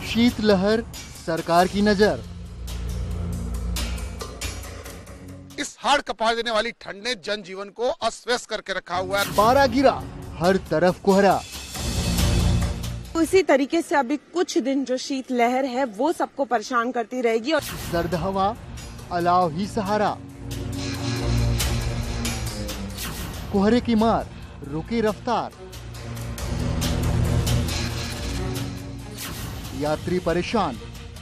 शीतलहर, सरकार की नजर। इस हाड़ कपा देने वाली ठंड ने जनजीवन को अस्त-व्यस्त करके रखा हुआ है। पारा गिरा, हर तरफ कोहरा। उसी तरीके से अभी कुछ दिन जो शीतलहर है वो सबको परेशान करती रहेगी। और सर्द हवा, अलाव ही सहारा। कोहरे की मार, रुकी रफ्तार। यात्री परेशान,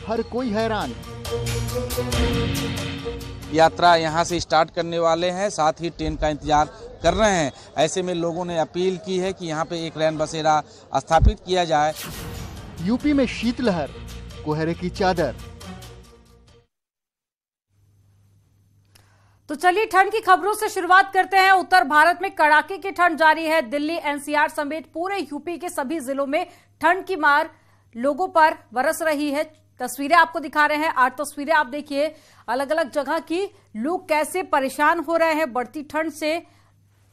हर कोई हैरान। यात्रा यहां से स्टार्ट करने वाले हैं, साथ ही ट्रेन का इंतजार कर रहे हैं। ऐसे में लोगों ने अपील की है कि यहां पे एक रैन बसेरा स्थापित किया जाए। यूपी में शीतलहर, कोहरे की चादर। तो चलिए ठंड की खबरों से शुरुआत करते हैं। उत्तर भारत में कड़ाके की ठंड जारी है। दिल्ली, एनसीआर समेत पूरे यूपी के सभी जिलों में ठंड की मार लोगों पर बरस रही है। तस्वीरें आपको दिखा रहे हैं। 8 तस्वीरें आप देखिए अलग अलग जगह की। लोग कैसे परेशान हो रहे हैं, बढ़ती ठंड से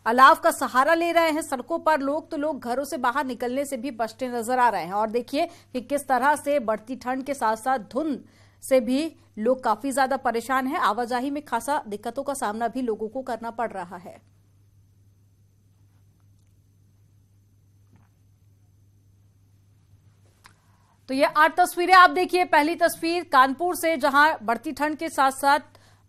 अलाव का सहारा ले रहे हैं सड़कों पर लोग घरों से बाहर निकलने से भी बचते नजर आ रहे हैं। और देखिए कि किस तरह से बढ़ती ठंड के साथ साथ धुंध से भी लोग काफी ज्यादा परेशान हैं। आवाजाही में खासा दिक्कतों का सामना भी लोगों को करना पड़ रहा है। तो ये 8 तस्वीरें आप देखिए। पहली तस्वीर कानपुर से, जहां बढ़ती ठंड के साथ साथ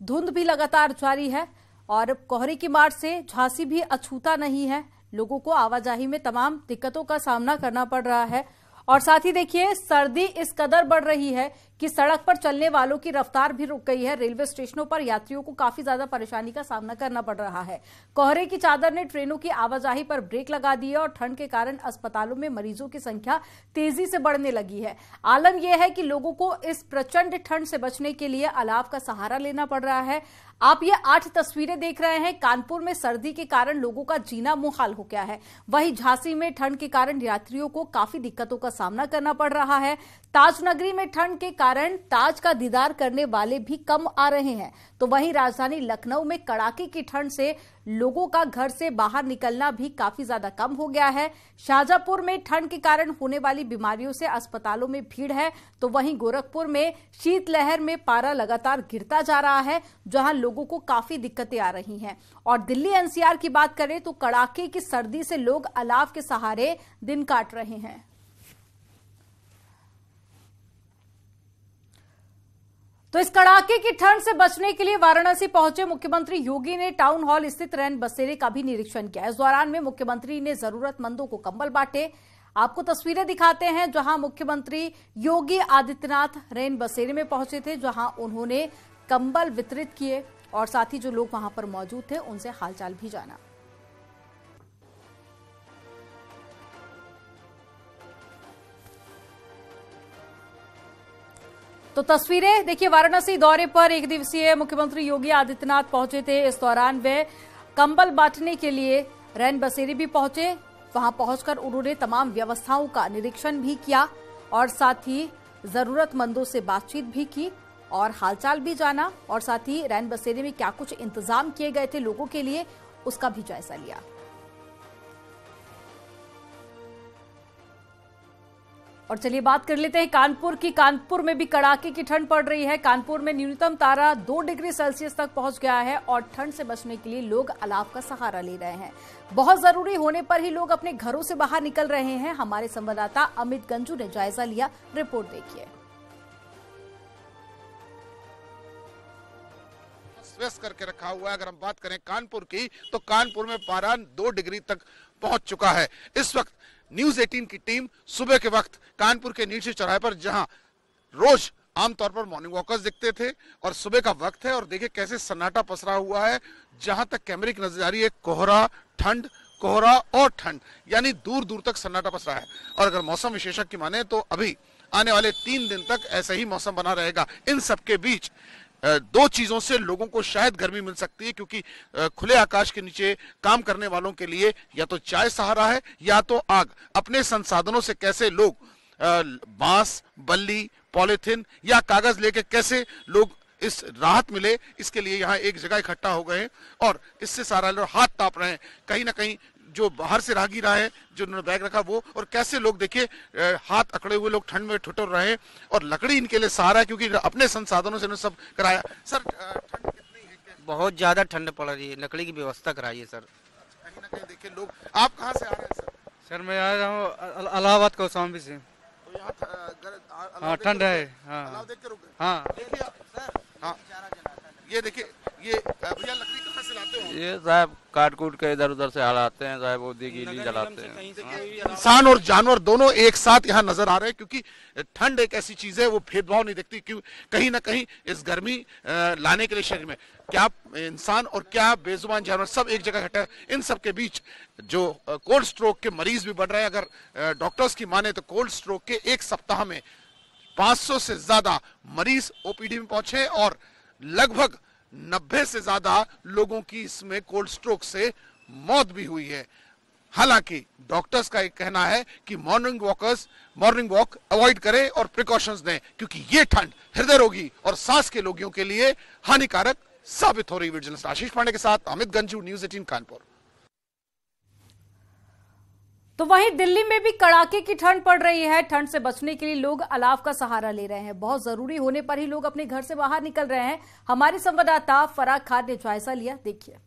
धुंध भी लगातार जारी है और कोहरे की मार से झांसी भी अछूता नहीं है। लोगों को आवाजाही में तमाम दिक्कतों का सामना करना पड़ रहा है। और साथ ही देखिए सर्दी इस कदर बढ़ रही है कि सड़क पर चलने वालों की रफ्तार भी रुक गई है। रेलवे स्टेशनों पर यात्रियों को काफी ज्यादा परेशानी का सामना करना पड़ रहा है। कोहरे की चादर ने ट्रेनों की आवाजाही पर ब्रेक लगा दी है और ठंड के कारण अस्पतालों में मरीजों की संख्या तेजी से बढ़ने लगी है। आलम यह है कि लोगों को इस प्रचंड ठंड से बचने के लिए अलाव का सहारा लेना पड़ रहा है। आप ये 8 तस्वीरें देख रहे हैं। कानपुर में सर्दी के कारण लोगों का जीना मुहाल हो गया है। वहीं झांसी में ठंड के कारण यात्रियों को काफी दिक्कतों का सामना करना पड़ रहा है। ताजनगरी में ठंड के कारण ताज का दीदार करने वाले भी कम आ रहे हैं। तो वहीं राजधानी लखनऊ में कड़ाके की ठंड से लोगों का घर से बाहर निकलना भी काफी ज्यादा कम हो गया है। शाहजहांपुर में ठंड के कारण होने वाली बीमारियों से अस्पतालों में भीड़ है। तो वहीं गोरखपुर में शीतलहर में पारा लगातार गिरता जा रहा है, जहां लोगों को काफी दिक्कतें आ रही हैं। और दिल्ली एनसीआर की बात करें तो कड़ाके की सर्दी से लोग अलाव के सहारे दिन काट रहे हैं। तो इस कड़ाके की ठंड से बचने के लिए वाराणसी पहुंचे मुख्यमंत्री योगी ने टाउन हॉल स्थित रैन बसेरे का भी निरीक्षण किया। इस दौरान में मुख्यमंत्री ने जरूरतमंदों को कंबल बांटे। आपको तस्वीरें दिखाते हैं जहां मुख्यमंत्री योगी आदित्यनाथ रैन बसेरे में पहुंचे थे, जहां उन्होंने कंबल वितरित किए और साथ ही जो लोग वहां पर मौजूद थे उनसे हालचाल भी जाना। तो तस्वीरें देखिए। वाराणसी दौरे पर एक दिवसीय मुख्यमंत्री योगी आदित्यनाथ पहुंचे थे। इस दौरान वे कंबल बांटने के लिए रैन बसेरे भी पहुंचे। वहां पहुंचकर उन्होंने तमाम व्यवस्थाओं का निरीक्षण भी किया और साथ ही जरूरतमंदों से बातचीत भी की और हालचाल भी जाना। और साथ ही रैन बसेरे में क्या कुछ इंतजाम किए गए थे लोगों के लिए, उसका भी जायजा लिया। और चलिए बात कर लेते हैं कानपुर की। कानपुर में भी कड़ाके की ठंड पड़ रही है। कानपुर में न्यूनतम तारा 2 डिग्री सेल्सियस तक पहुंच गया है और ठंड से बचने के लिए लोग अलाव का सहारा ले रहे हैं। बहुत जरूरी होने पर ही लोग अपने घरों से बाहर निकल रहे हैं। हमारे संवाददाता अमित गंजू ने जायजा लिया। रिपोर्ट देखिए। व्यस्त करके रखा हुआ है। अगर हम बात करें कानपुर की तो कानपुर में पारा 2 डिग्री तक पहुंच चुका है। इस वक्त न्यूज 18 की टीम सुबह के वक्त कानपुर के नीचे चौराहे पर, जहां रोज आमतौर पर मॉर्निंग वॉकर्स दिखते थे और सुबह का वक्त है और देखिए कैसे सन्नाटा पसरा हुआ है। जहां तक कैमरे की नजर आ रही है कोहरा, ठंड, कोहरा और ठंड, यानी दूर दूर तक सन्नाटा पसरा है। और अगर मौसम विशेषज्ञ की माने तो अभी आने वाले 3 दिन तक ऐसा ही मौसम बना रहेगा। इन सबके बीच 2 चीजों से लोगों को शायद गर्मी मिल सकती है, क्योंकि खुले आकाश के नीचे काम करने वालों के लिए या तो चाय सहारा है या तो आग। अपने संसाधनों से कैसे लोग बांस, बल्ली, पॉलिथीन या कागज लेके कैसे लोग इस राहत मिले, इसके लिए यहाँ एक जगह इकट्ठा हो गए हैं और इससे सारा लोग हाथ ताप रहे हैं। कहीं ना कहीं जो बाहर से राहगीर आए, जो उन्होंने बैग रखा वो, और कैसे लोग देखिए हाथ अकड़े हुए लोग ठंड में ठिठुर रहे हैं, और लकड़ी इनके लिए सहारा है क्योंकि अपने संसाधनों से उन्होंने सब कराया। सर ठंड कितनी है? बहुत ज्यादा ठंड पड़ रही है, लकड़ी की व्यवस्था कराइए सर। कहीं ना कहीं देखिए लोग, आप कहाँ से आ रहे हैं सर? सर मैं आ रहा हूँ इलाहाबाद कौशाम्बी से। तो यहाँ हाँ ठंड है। हाँ अलाव देख के रुक गए। हाँ देखिए हाँ, ये देखिए ये भैया लकड़ी कहाँ से लाते हो? ये साहब काट कूट के इधर उधर से हलाते हैं साहब, वो गीली जलाते हैं। इंसान और जानवर दोनों एक साथ यहाँ नजर आ रहे हैं क्योंकि ठंड एक ऐसी चीज है वो भेदभाव नहीं देखती। क्यों कहीं ना कहीं इस गर्मी लाने के लिए शरीर में क्या इंसान और क्या बेजुबान जानवर सब एक जगह इकट्ठे हैं। इन सब के बीच जो कोल्ड स्ट्रोक के मरीज भी बढ़ रहे हैं। अगर डॉक्टर्स की माने तो कोल्ड स्ट्रोक के एक सप्ताह में 500 से ज्यादा मरीज ओपीडी में पहुंचे और लगभग 90 से ज्यादा लोगों की इसमें कोल्ड स्ट्रोक से मौत भी हुई है। हालांकि डॉक्टर्स का एक कहना है कि मॉर्निंग वॉक अवॉइड करें और प्रिकॉशंस दें क्योंकि ये ठंड हृदय रोगी और सांस के रोगियों के लिए हानिकारक साबित हो रही। विजिलेंस आशीष पांडे के साथ अमित गंजू, न्यूज़ 18 कानपुर। तो वहीं दिल्ली में भी कड़ाके की ठंड पड़ रही है। ठंड से बचने के लिए लोग अलाव का सहारा ले रहे हैं। बहुत जरूरी होने पर ही लोग अपने घर से बाहर निकल रहे हैं। हमारी संवाददाता फराह खान ने जायजा लिया, देखिए।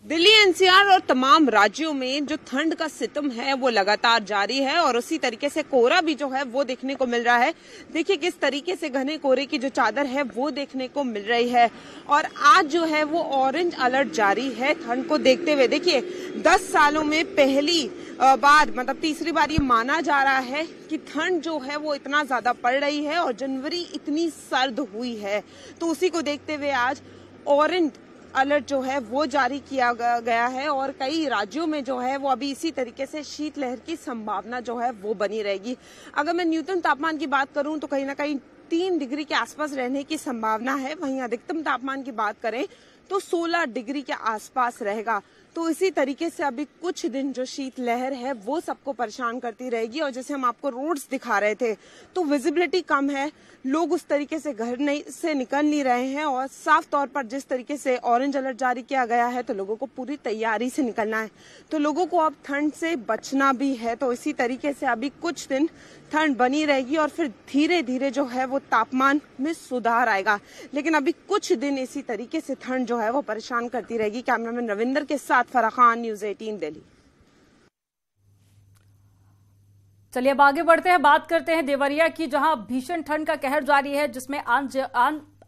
दिल्ली एनसीआर और तमाम राज्यों में जो ठंड का सितम है वो लगातार जारी है और उसी तरीके से कोहरा भी जो है वो देखने को मिल रहा है। देखिए किस तरीके से घने कोहरे की जो चादर है वो देखने को मिल रही है और आज जो है वो ऑरेंज अलर्ट जारी है ठंड को देखते हुए। देखिए 10 सालों में पहली बार मतलब तीसरी बार ये माना जा रहा है कि ठंड जो है वो इतना ज्यादा पड़ रही है और जनवरी इतनी सर्द हुई है। तो उसी को देखते हुए आज ऑरेंज अलर्ट जो है वो जारी किया गया है और कई राज्यों में जो है वो अभी इसी तरीके से शीतलहर की संभावना जो है वो बनी रहेगी। अगर मैं न्यूनतम तापमान की बात करूं तो कहीं ना कहीं 3 डिग्री के आसपास रहने की संभावना है। वहीं अधिकतम तापमान की बात करें तो 16 डिग्री के आसपास रहेगा। तो इसी तरीके से अभी कुछ दिन जो शीतलहर है वो सबको परेशान करती रहेगी। और जैसे हम आपको रोड्स दिखा रहे थे तो विजिबिलिटी कम है, लोग उस तरीके से घर से निकल नहीं रहे हैं और साफ तौर पर जिस तरीके से ऑरेंज अलर्ट जारी किया गया है तो लोगों को पूरी तैयारी से निकलना है। तो लोगों को अब ठंड से बचना भी है। तो इसी तरीके से अभी कुछ दिन ठंड बनी रहेगी और फिर धीरे धीरे जो है वो तापमान में सुधार आएगा। लेकिन अभी कुछ दिन इसी तरीके से ठंड जो है वो परेशान करती रहेगी। कैमरामैन रविंदर के साथ फराह खान, न्यूज़ 18 दिल्ली। चलिए अब आगे बढ़ते हैं, बात करते हैं देवरिया की, जहां भीषण ठंड का कहर जारी है जिसमें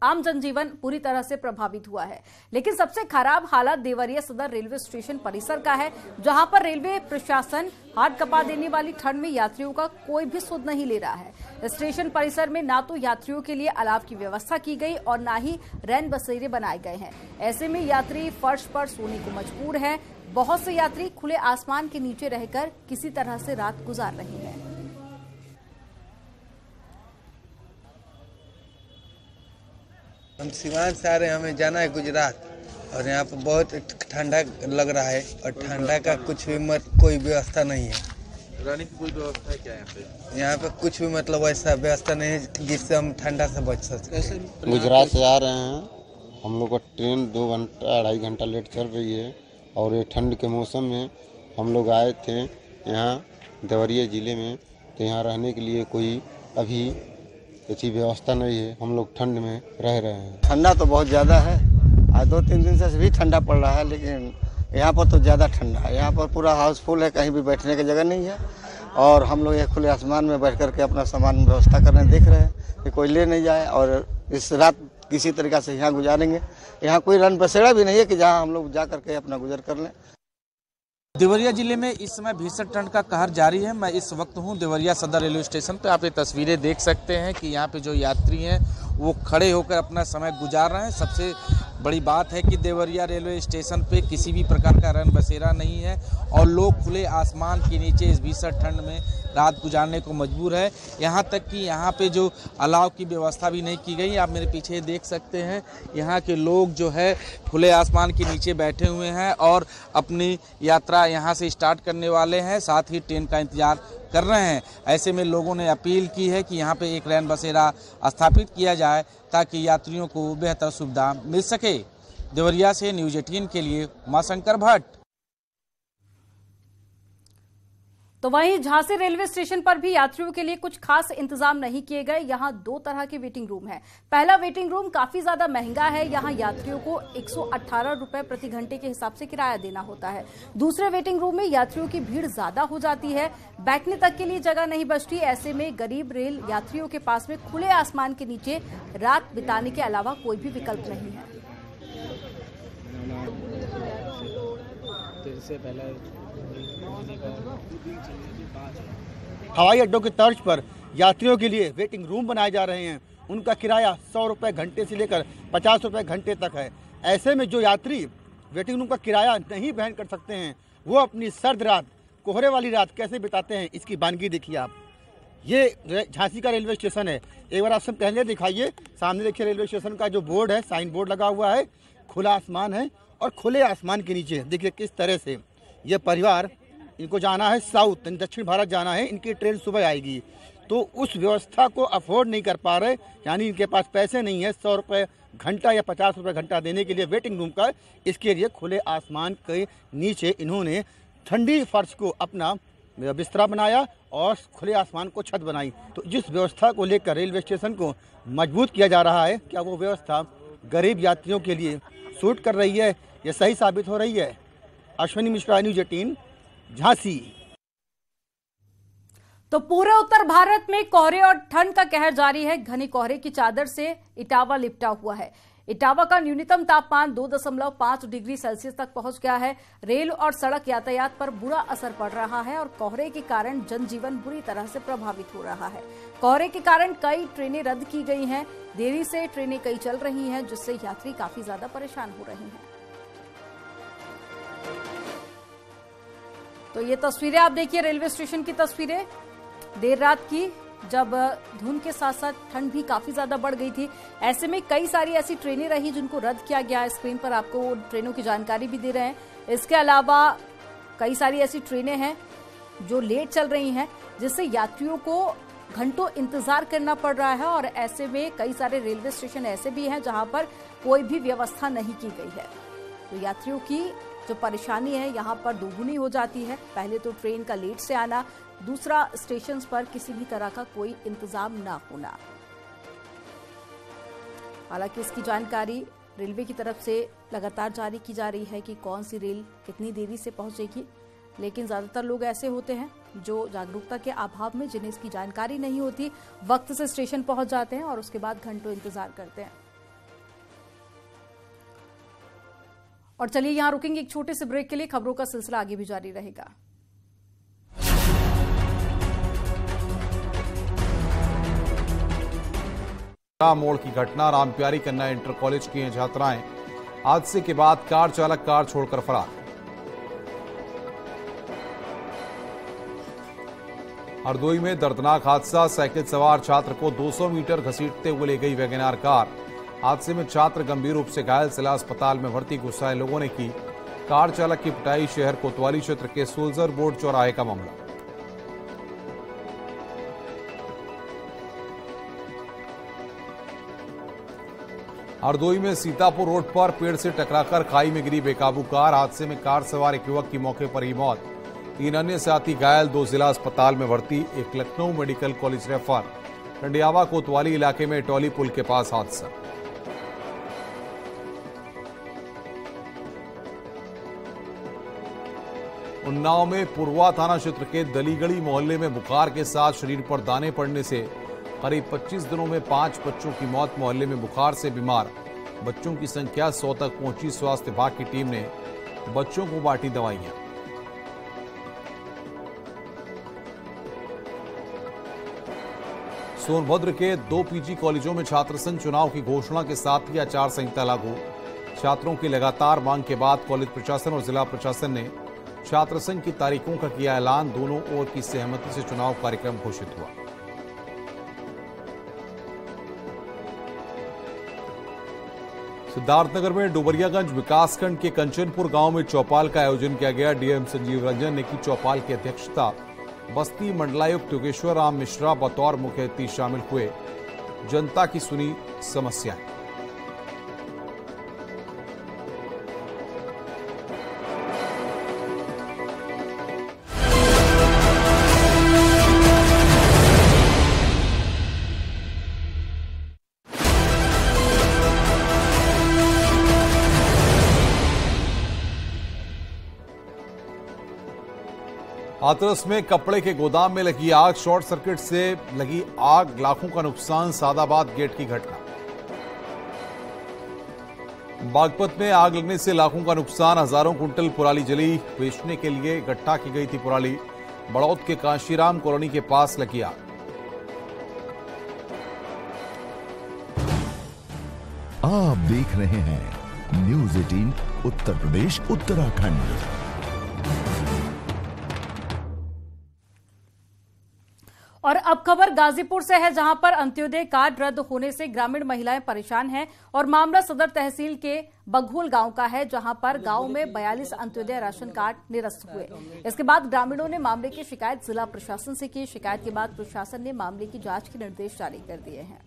आम जनजीवन पूरी तरह से प्रभावित हुआ है। लेकिन सबसे खराब हालत देवरिया सदर रेलवे स्टेशन परिसर का है, जहां पर रेलवे प्रशासन हाथ कपा देने वाली ठंड में यात्रियों का कोई भी सुध नहीं ले रहा है। स्टेशन परिसर में ना तो यात्रियों के लिए अलाव की व्यवस्था की गई और ना ही रैन बसेरे बनाए गए हैं। ऐसे में यात्री फर्श पर सोने को मजबूर है। बहुत से यात्री खुले आसमान के नीचे रहकर किसी तरह से रात गुजार रहे हैं। हम सिवान से आ रहे हैं, हमें जाना है गुजरात और यहाँ पर बहुत ठंडा लग रहा है और ठंडा का कुछ भी कोई व्यवस्था नहीं है। रहने की कोई व्यवस्था है क्या यहाँ पे? यहाँ पे कुछ भी मतलब वैसा व्यवस्था नहीं है जिससे हम ठंडा से बच सकें। गुजरात से आ रहे हैं हम लोग का ट्रेन 2 घंटा 2.5 घंटा लेट चल रही है और ये ठंड के मौसम में हम लोग आए थे यहाँ देवरिया ज़िले में। तो यहाँ रहने के लिए कोई अभी अच्छी व्यवस्था नहीं है, हम लोग ठंड में रह रहे हैं। ठंडा तो बहुत ज़्यादा है, आज 2-3 दिन से भी ठंडा पड़ रहा है, लेकिन यहाँ पर तो ज़्यादा ठंडा है। यहाँ पर पूरा हाउसफुल है, कहीं भी बैठने की जगह नहीं है और हम लोग ये खुले आसमान में बैठ करके अपना सामान व्यवस्था करने देख रहे हैं कि कोई ले नहीं जाए और इस रात किसी तरीक़ा से यहाँ गुजारेंगे। यहाँ कोई रन बसेरा भी नहीं है कि जहाँ हम लोग जा करके अपना गुजर कर लें। देवरिया जिले में इस समय भीषण ठंड का कहर जारी है। मैं इस वक्त हूं देवरिया सदर रेलवे स्टेशन पे। आप ये तस्वीरें देख सकते हैं कि यहाँ पे जो यात्री हैं वो खड़े होकर अपना समय गुजार रहे हैं। सबसे बड़ी बात है कि देवरिया रेलवे स्टेशन पे किसी भी प्रकार का रन बसेरा नहीं है और लोग खुले आसमान के नीचे इस भीषण ठंड में रात गुजारने को मजबूर है। यहाँ तक कि यहाँ पे जो अलाव की व्यवस्था भी नहीं की गई। आप मेरे पीछे देख सकते हैं यहाँ के लोग जो है खुले आसमान के नीचे बैठे हुए हैं और अपनी यात्रा यहाँ से स्टार्ट करने वाले हैं, साथ ही ट्रेन का इंतजार कर रहे हैं। ऐसे में लोगों ने अपील की है कि यहाँ पे एक रैन बसेरा स्थापित किया जाए ताकि यात्रियों को बेहतर सुविधा मिल सके। देवरिया से न्यूज़ 18 के लिए उमाशंकर भट्ट। तो वहीं झांसी रेलवे स्टेशन पर भी यात्रियों के लिए कुछ खास इंतजाम नहीं किए गए। यहाँ 2 तरह के वेटिंग रूम है। पहला वेटिंग रूम काफी ज्यादा महंगा है, यहाँ यात्रियों को 118 रुपए प्रति घंटे के हिसाब से किराया देना होता है। दूसरे वेटिंग रूम में यात्रियों की भीड़ ज्यादा हो जाती है, बैठने तक के लिए जगह नहीं बचती। ऐसे में गरीब रेल यात्रियों के पास में खुले आसमान के नीचे रात बिताने के अलावा कोई भी विकल्प नहीं है। हवाई अड्डों की तर्ज पर यात्रियों के लिए वेटिंग रूम बनाए जा रहे हैं। उनका किराया 100 रुपए घंटे से लेकर 50 रुपए घंटे तक है। ऐसे में जो यात्री वेटिंग रूम का किराया नहीं वहन कर सकते हैं, वो अपनी सर्द रात, कोहरे वाली रात कैसे बिताते हैं, इसकी बानगी देखिए आप। ये झांसी का रेलवे स्टेशन है। एक बार आप सब पहले दिखाइए, सामने देखिए रेलवे स्टेशन का जो बोर्ड है, साइन बोर्ड लगा हुआ है। खुला आसमान है और खुले आसमान के नीचे देखिए किस तरह से ये परिवार, इनको जाना है साउथ, दक्षिण भारत जाना है, इनकी ट्रेन सुबह आएगी, तो उस व्यवस्था को अफोर्ड नहीं कर पा रहे, यानी इनके पास पैसे नहीं है 100 रुपये घंटा या 50 रुपये घंटा देने के लिए वेटिंग रूम का। इसके लिए खुले आसमान के नीचे इन्होंने ठंडी फर्श को अपना बिस्तरा बनाया और खुले आसमान को छत बनाई। तो जिस व्यवस्था को लेकर रेलवे स्टेशन को मजबूत किया जा रहा है, क्या वो व्यवस्था गरीब यात्रियों के लिए सूट कर रही है, ये सही साबित हो रही है। अश्विनी मिश्रा, न्यूज़ 18, झांसी। तो पूरे उत्तर भारत में कोहरे और ठंड का कहर जारी है। घने कोहरे की चादर से इटावा लिपटा हुआ है। इटावा का न्यूनतम तापमान 2.5 डिग्री सेल्सियस तक पहुंच गया है। रेल और सड़क यातायात पर बुरा असर पड़ रहा है और कोहरे के कारण जनजीवन बुरी तरह से प्रभावित हो रहा है। कोहरे के कारण कई ट्रेनें रद्द की गई हैं, देरी से ट्रेनें कई चल रही हैं, जिससे यात्री काफी ज्यादा परेशान हो रहे हैं। तो ये तस्वीरें आप देखिए, रेलवे स्टेशन की तस्वीरें देर रात की, जब धुंध के साथ साथ ठंड भी काफी ज्यादा बढ़ गई थी। ऐसे में कई सारी ऐसी ट्रेनें रही जिनको रद्द किया गया। स्क्रीन पर आपको ट्रेनों की जानकारी भी दे रहे हैं। इसके अलावा कई सारी ऐसी ट्रेनें हैं जो लेट चल रही हैं, जिससे यात्रियों को घंटों इंतजार करना पड़ रहा है। और ऐसे में कई सारे रेलवे स्टेशन ऐसे भी हैं जहां पर कोई भी व्यवस्था नहीं की गई है। तो यात्रियों की जो परेशानी है यहाँ पर दोगुनी हो जाती है। पहले तो ट्रेन का लेट से आना, दूसरा स्टेशन पर किसी भी तरह का कोई इंतजाम ना होना। हालांकि इसकी जानकारी रेलवे की तरफ से लगातार जारी की जा रही है कि कौन सी रेल कितनी देरी से पहुंचेगी, लेकिन ज्यादातर लोग ऐसे होते हैं जो जागरूकता के अभाव में, जिन्हें इसकी जानकारी नहीं होती, वक्त से स्टेशन पहुंच जाते हैं और उसके बाद घंटों इंतजार करते हैं। और चलिए यहां रुकेंगे एक छोटे से ब्रेक के लिए। खबरों का सिलसिला आगे भी जारी रहेगा। मोड़ की घटना, रामप्यारी कन्या इंटर कॉलेज की हैं छात्राएं। हादसे के बाद कार चालक कार छोड़कर फरार। हरदोई में दर्दनाक हादसा, साइकिल सवार छात्र को 200 मीटर घसीटते हुए ले गई वैगनआर कार। हादसे में छात्र गंभीर रूप से घायल, जिला अस्पताल में भर्ती। गुस्साए लोगों ने की कार चालक की पिटाई। शहर कोतवाली क्षेत्र के सोल्जर बोर्ड चौराहे का मामला। हरदोई में सीतापुर रोड पर पेड़ से टकराकर खाई में गिरी बेकाबू कार। हादसे में कार सवार एक युवक की मौके पर ही मौत, 3 अन्य साथी घायल, 2 जिला अस्पताल में भर्ती, एक लखनऊ मेडिकल कॉलेज रेफर। टंडियावा कोतवाली इलाके में टोली पुल के पास हादसा। उन्नाव में पुरवा थाना क्षेत्र के दलीगढ़ी मोहल्ले में बुखार के साथ शरीर पर दाने पड़ने से करीब 25 दिनों में 5 बच्चों की मौत। मोहल्ले में बुखार से बीमार बच्चों की संख्या 100 तक पहुंची। स्वास्थ्य विभाग की टीम ने बच्चों को बांटी दवाइयां। सोनभद्र के 2 पीजी कॉलेजों में छात्र संघ चुनाव की घोषणा के साथ ही आचार संहिता लागू। छात्रों की लगातार मांग के बाद कॉलेज प्रशासन और जिला प्रशासन ने छात्र संघ की तारीखों का किया ऐलान। दोनों ओर की सहमति से चुनाव कार्यक्रम घोषित हुआ। सिद्धार्थनगर में डुबरियागंज विकासखंड के कंचनपुर गांव में चौपाल का आयोजन किया गया। डीएम संजीव रंजन ने की चौपाल की अध्यक्षता। बस्ती मंडलायुक्त योगेश्वर राम मिश्रा बतौर मुख्य अतिथि शामिल हुए। जनता की सुनी समस्याएं। हाथरस में कपड़े के गोदाम में लगी आग, शॉर्ट सर्किट से लगी आग, लाखों का नुकसान। सादाबाद गेट की घटना। बागपत में आग लगने से लाखों का नुकसान, हजारों कुंटल पराली जली। बेचने के लिए इकट्ठा की गई थी पराली। बड़ौद के कांशीराम कॉलोनी के पास लगी आग। आप देख रहे हैं न्यूज़ 18 उत्तर प्रदेश उत्तराखंड। और अब खबर गाजीपुर से है, जहां पर अंत्योदय कार्ड रद्द होने से ग्रामीण महिलाएं परेशान हैं। और मामला सदर तहसील के बघूल गांव का है, जहां पर गांव में 42 अंत्योदय राशन कार्ड निरस्त हुए। इसके बाद ग्रामीणों ने मामले की शिकायत जिला प्रशासन से की। शिकायत के बाद प्रशासन ने मामले की जांच के निर्देश जारी कर दिए हैं।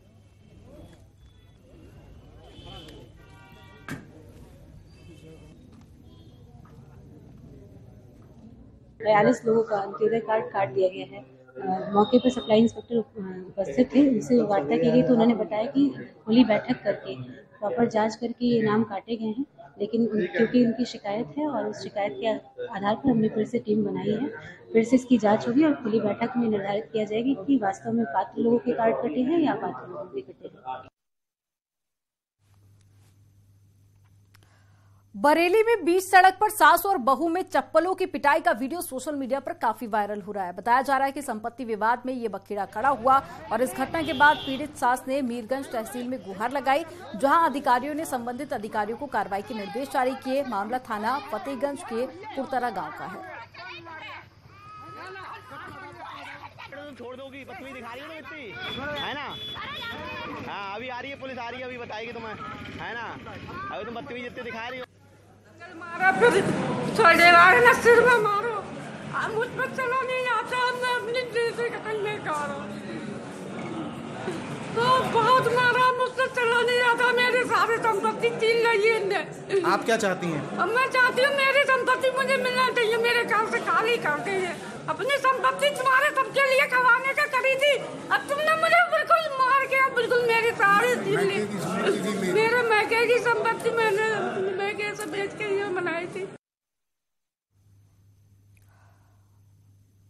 42 लोगों का अंत्योदय कार्ड काट दिया गया है। मौके पर सप्लाई इंस्पेक्टर उपस्थित थे, उनसे वार्ता की गई तो उन्होंने बताया कि खुली बैठक करके प्रॉपर जांच करके ये नाम काटे गए हैं। लेकिन क्योंकि उनकी शिकायत है और उस शिकायत के आधार पर हमने फिर से टीम बनाई है। फिर से इसकी जांच होगी और खुली बैठक में निर्धारित किया जाएगी कि वास्तव में पात्र लोगों के कार्ड कटे हैं या अपात्र लोगों के कटे हैं। बरेली में बीच सड़क पर सास और बहू में चप्पलों की पिटाई का वीडियो सोशल मीडिया पर काफी वायरल हो रहा है। बताया जा रहा है कि संपत्ति विवाद में ये बखेड़ा खड़ा हुआ और इस घटना के बाद पीड़ित सास ने मीरगंज तहसील में गुहार लगाई, जहां अधिकारियों ने संबंधित अधिकारियों को कार्रवाई के निर्देश जारी किए। मामला थाना फतेहगंज के पुरतरा गांव का है। छोड़ दोगी, बदतमीजी दिखा रही है इतनी, है ना? हाँ, अभी आ रही है पुलिस, आ रही है, अभी बताएगी तुम्हें, है ना? अभी तुम बदतमीजी इतनी दिखा रही हो। मारा फिर छोड़ेगा ना, सिर में मारो। मुझ पर चला नहीं आता, मैं अपनी जैसे कहीं नहीं खा रहा। तो बहुत मारा, मुझसे चला नहीं आता। मेरे सारे संपत्ति छीन ली है। आप क्या चाहती हैं? अब मैं चाहती हूँ मेरी संपत्ति मुझे मिलना चाहिए। मेरे ख्याल से खाली करते हैं। अपनी संपत्ति तुम्हारे सबके लिए कमाने का करी थी, अब तुमने मुझे बिल्कुल मार के बिल्कुल मेरी सारी छीन ली। मेरे मैके की संपत्ति मैंने मैके से बेच के ये बनाई थी।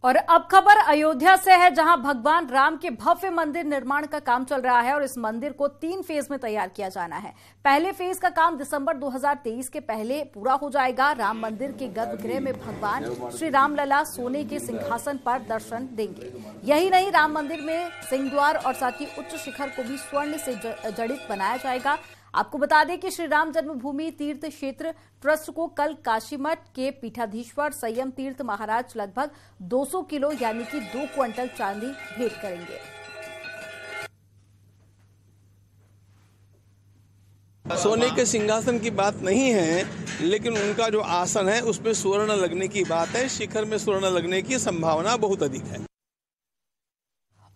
और अब खबर अयोध्या से है, जहां भगवान राम के भव्य मंदिर निर्माण का काम चल रहा है और इस मंदिर को 3 फेज में तैयार किया जाना है। पहले फेज का काम दिसंबर 2023 के पहले पूरा हो जाएगा। राम मंदिर के गर्भगृह में भगवान श्री रामलला सोने के सिंहासन पर दर्शन देंगे। यही नहीं, राम मंदिर में सिंहद्वार और साथ ही उच्च शिखर को भी स्वर्ण से जड़ित बनाया जाएगा। आपको बता दें कि श्री राम जन्मभूमि तीर्थ क्षेत्र ट्रस्ट को कल काशीमठ के पीठाधीश्वर संयम तीर्थ महाराज लगभग 200 किलो यानी कि 2 क्विंटल चांदी भेंट करेंगे। सोने के सिंहासन की बात नहीं है, लेकिन उनका जो आसन है उस पर स्वर्ण लगने की बात है। शिखर में स्वर्ण लगने की संभावना बहुत अधिक है।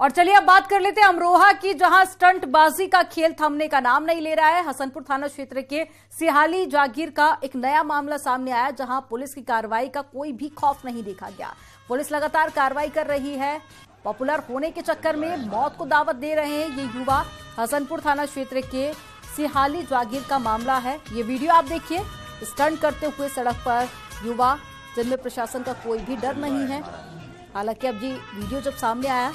और चलिए अब बात कर लेते हैं अमरोहा की, जहां स्टंटबाजी का खेल थमने का नाम नहीं ले रहा है। हसनपुर थाना क्षेत्र के सिहाली जागीर का एक नया मामला सामने आया, जहां पुलिस की कार्रवाई का कोई भी खौफ नहीं देखा गया। पुलिस लगातार कार्रवाई कर रही है। पॉपुलर होने के चक्कर में मौत को दावत दे रहे हैं ये युवा। हसनपुर थाना क्षेत्र के सिहाली जागीर का मामला है। ये वीडियो आप देखिए, स्टंट करते हुए सड़क पर युवा, जिनमें प्रशासन का कोई भी डर नहीं है। हालांकि अब ये वीडियो जब सामने आया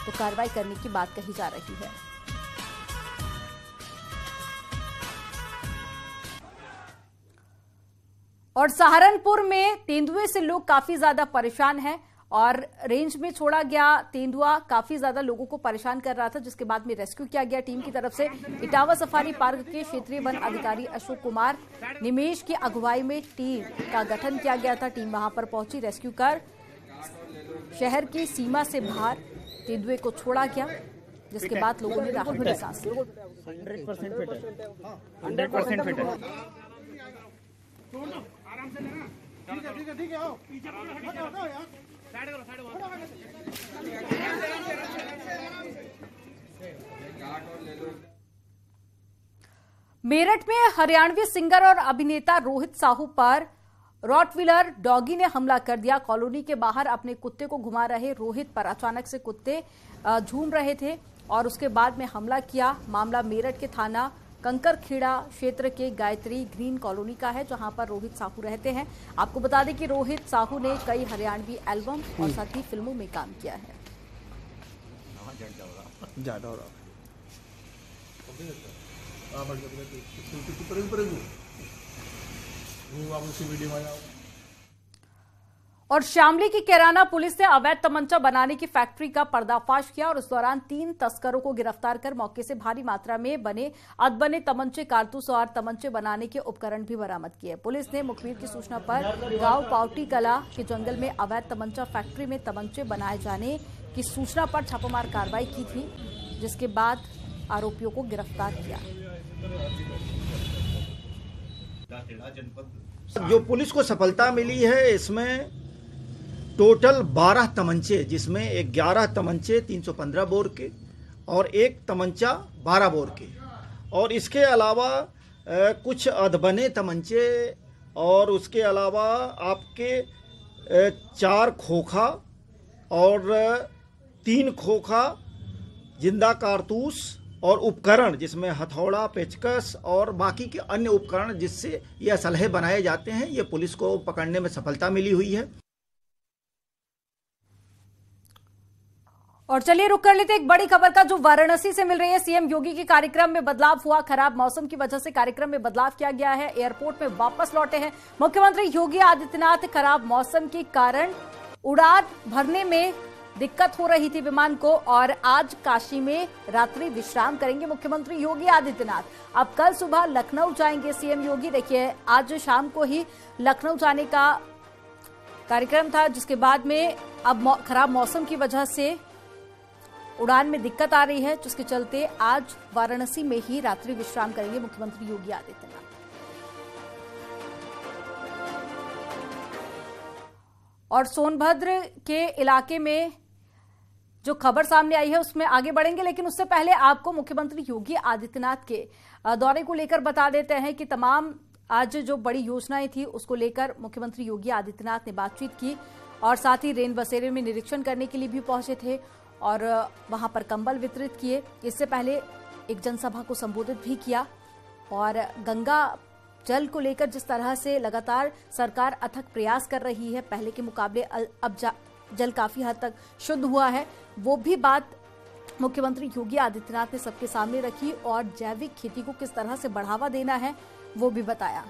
तो कार्रवाई करने की बात कही जा रही है। और सहारनपुर में तेंदुए से लोग काफी ज्यादा परेशान हैं और रेंज में छोड़ा गया तेंदुआ काफी ज्यादा लोगों को परेशान कर रहा था, जिसके बाद में रेस्क्यू किया गया टीम की तरफ से। इटावा सफारी पार्क के क्षेत्रीय वन अधिकारी अशोक कुमार निमेश की अगुवाई में टीम का गठन किया गया था। टीम वहां पर पहुंची, रेस्क्यू कर शहर की सीमा से बाहर तेंदुए को छोड़ा गया, जिसके बाद लोगों ने राहत की सांस ली। 100% फिट है, 100% फिट है। ठीक है, आओ यार। मेरठ में हरियाणवी सिंगर और अभिनेता रोहित साहू पर रॉटविलर डॉगी ने हमला कर दिया। कॉलोनी के बाहर अपने कुत्ते को घुमा रहे रोहित पर अचानक से कुत्ते झूम रहे थे और उसके बाद में हमला किया। मामला मेरठ के थाना कंकरखेड़ा क्षेत्र के गायत्री ग्रीन कॉलोनी का है, जहां पर रोहित साहू रहते हैं। आपको बता दें कि रोहित साहू ने कई हरियाणवी एल्बम और साथ ही फिल्मों में काम किया है। और शामली की कैराना पुलिस ने अवैध तमंचा बनाने की फैक्ट्री का पर्दाफाश किया और इस दौरान 3 तस्करों को गिरफ्तार कर मौके से भारी मात्रा में बने अधबने तमंचे, कारतूस और तमंचे बनाने के उपकरण भी बरामद किए। पुलिस ने मुखबिर की सूचना पर गांव पावटी कला के जंगल में अवैध तमंचा फैक्ट्री में तमंचे बनाए जाने की सूचना पर छापामार कार्रवाई की थी, जिसके बाद आरोपियों को गिरफ्तार किया। जो पुलिस को सफलता मिली है, इसमें टोटल 12 तमंचे, जिसमें 11 तमंचे 315 बोर के और 1 तमंचा 12 बोर के, और इसके अलावा कुछ अधबने तमंचे और उसके अलावा आपके 4 खोखा और 3 खोखा जिंदा कारतूस और उपकरण, जिसमें हथौड़ा, पेचकस और बाकी के अन्य उपकरण जिससे ये असलहे बनाए जाते हैं, ये पुलिस को पकड़ने में सफलता मिली हुई है। और चलिए रुक कर लेते एक बड़ी खबर का, जो वाराणसी से मिल रही है। सीएम योगी के कार्यक्रम में बदलाव हुआ, खराब मौसम की वजह से कार्यक्रम में बदलाव किया गया है। एयरपोर्ट में वापस लौटे हैं मुख्यमंत्री योगी आदित्यनाथ। खराब मौसम के कारण उड़ान भरने में दिक्कत हो रही थी विमान को, और आज काशी में रात्रि विश्राम करेंगे मुख्यमंत्री योगी आदित्यनाथ। अब कल सुबह लखनऊ जाएंगे सीएम योगी। देखिए, आज शाम को ही लखनऊ जाने का कार्यक्रम था, जिसके बाद में अब खराब मौसम की वजह से उड़ान में दिक्कत आ रही है, जिसके चलते आज वाराणसी में ही रात्रि विश्राम करेंगे मुख्यमंत्री योगी आदित्यनाथ। और सोनभद्र के इलाके में जो खबर सामने आई है उसमें आगे बढ़ेंगे, लेकिन उससे पहले आपको मुख्यमंत्री योगी आदित्यनाथ के दौरे को लेकर बता देते हैं कि तमाम आज जो बड़ी योजनाएं थी उसको लेकर मुख्यमंत्री योगी आदित्यनाथ ने बातचीत की, और साथ ही रेन बसेरे में निरीक्षण करने के लिए भी पहुंचे थे और वहां पर कंबल वितरित किए। इससे पहले एक जनसभा को संबोधित भी किया, और गंगा जल को लेकर जिस तरह से लगातार सरकार अथक प्रयास कर रही है, पहले के मुकाबले अब जल काफी हद तक शुद्ध हुआ है, वो भी बात मुख्यमंत्री योगी आदित्यनाथ ने सबके सामने रखी, और जैविक खेती को किस तरह से बढ़ावा देना है वो भी बताया।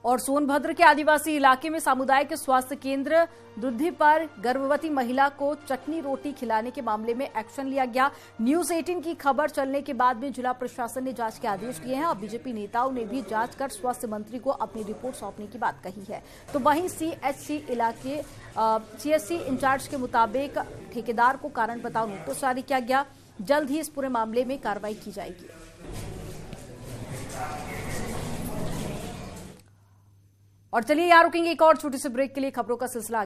और सोनभद्र के आदिवासी इलाके में सामुदायिक स्वास्थ्य केंद्र वृद्धि पर गर्भवती महिला को चटनी रोटी खिलाने के मामले में एक्शन लिया गया। न्यूज 18 की खबर चलने के बाद में जिला प्रशासन ने जांच के आदेश दिए हैं। अब बीजेपी नेताओं ने भी जांच कर स्वास्थ्य मंत्री को अपनी रिपोर्ट सौंपने की बात कही है। तो वहीं सीएचसी इंचार्ज के मुताबिक ठेकेदार को कारण बताओ नोटिस जारी किया गया। जल्द ही इस पूरे मामले में कार्रवाई की जाएगी। और चलिए यहाँ रुकेंगे एक और छोटे से ब्रेक के लिए। खबरों का सिलसिला